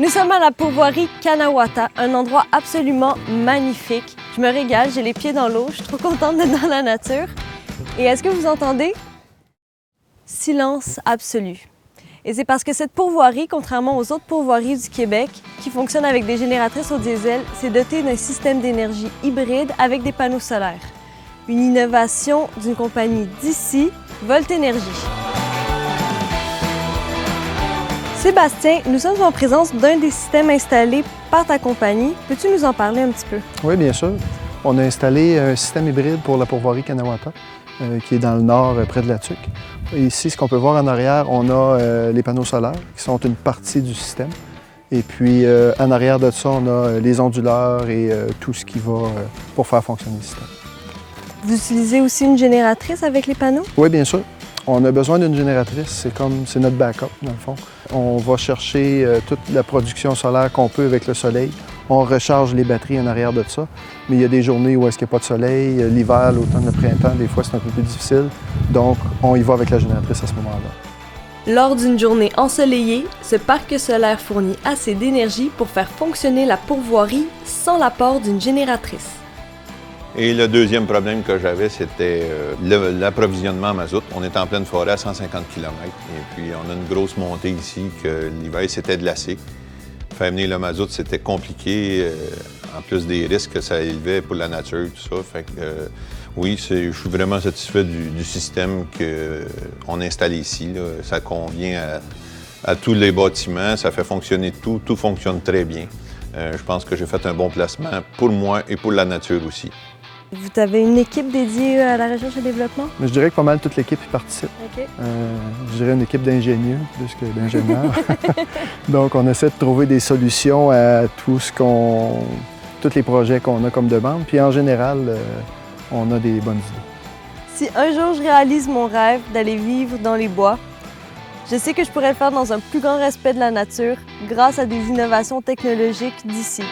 Nous sommes à la pourvoirie Kanawata, un endroit absolument magnifique. Je me régale, j'ai les pieds dans l'eau, je suis trop contente d'être dans la nature. Et est-ce que vous entendez? Silence absolu. Et c'est parce que cette pourvoirie, contrairement aux autres pourvoiries du Québec, qui fonctionnent avec des génératrices au diesel, s'est dotée d'un système d'énergie hybride avec des panneaux solaires. Une innovation d'une compagnie d'ici, Volt Énergie. Sébastien, nous sommes en présence d'un des systèmes installés par ta compagnie. Peux-tu nous en parler un petit peu? Oui, bien sûr. On a installé un système hybride pour la pourvoirie Kanawata, qui est dans le nord, près de la Tuque. Ici, ce qu'on peut voir en arrière, on a les panneaux solaires, qui sont une partie du système. Et puis, en arrière de ça, on a les onduleurs et tout ce qui va pour faire fonctionner le système. Vous utilisez aussi une génératrice avec les panneaux? Oui, bien sûr. On a besoin d'une génératrice, c'est notre backup, dans le fond. On va chercher toute la production solaire qu'on peut avec le soleil. On recharge les batteries en arrière de ça, mais il y a des journées où est-ce qu'il n'y a pas de soleil. L'hiver, l'automne, le printemps, des fois, c'est un peu plus difficile. Donc, on y va avec la génératrice à ce moment-là. Lors d'une journée ensoleillée, ce parc solaire fournit assez d'énergie pour faire fonctionner la pourvoirie sans l'apport d'une génératrice. Et le deuxième problème que j'avais, c'était l'approvisionnement en mazout. On est en pleine forêt à 150 km et puis on a une grosse montée ici que l'hiver s'était glacé. Faire venir le mazout, c'était compliqué, en plus des risques que ça élevait pour la nature, tout ça. Fait que, oui, je suis vraiment satisfait du système qu'on installe ici, là. Ça convient à tous les bâtiments, ça fait fonctionner tout fonctionne très bien. Je pense que j'ai fait un bon placement pour moi et pour la nature aussi. Vous avez une équipe dédiée à la recherche et développement? Mais je dirais que pas mal toute l'équipe y participe. OK. Je dirais une équipe d'ingénieurs plus que d'ingénieurs. Donc, on essaie de trouver des solutions à tous les projets qu'on a comme demande. Puis en général, on a des bonnes idées. Si un jour je réalise mon rêve d'aller vivre dans les bois, je sais que je pourrais le faire dans un plus grand respect de la nature grâce à des innovations technologiques d'ici.